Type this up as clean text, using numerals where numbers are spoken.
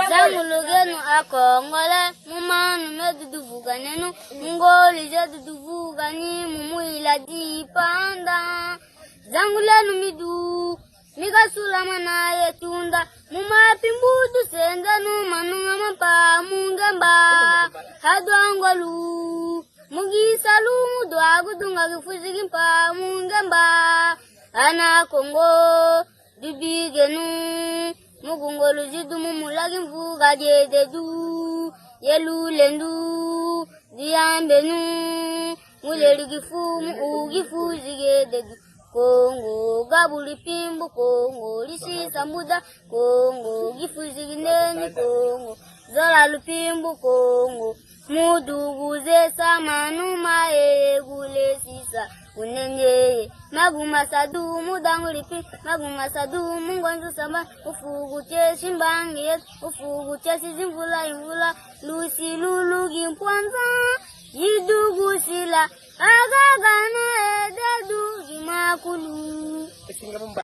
Zamulugenu akongole mumanu meduduvuga nenu ngoli jeduduvuga ni mumuila dipanda zangulenu midu migasulama na yetunda mumapimbudu sendanu manunga mapa mungemba hadwangolu mugisalu mudwagudunga gifuzigimpa mungemba ana kongo dibigenu mugungolu zidu mumulagi mvuga jededu yelulendu diambenu muleri gifumu ugifu zigededu Kongo gabuli pimbu Kongo lisisa muda Kongo gifu zigineni Kongo zola lupimbu Kongo muduguze samanu maegule sisa unenge maguma sadu mudangulipi maguma sadu mungonzu samba ufugu chesi mbangi ufugu chesi zimvula imvula lusi lulu gimpwanza yidugu sila agaganu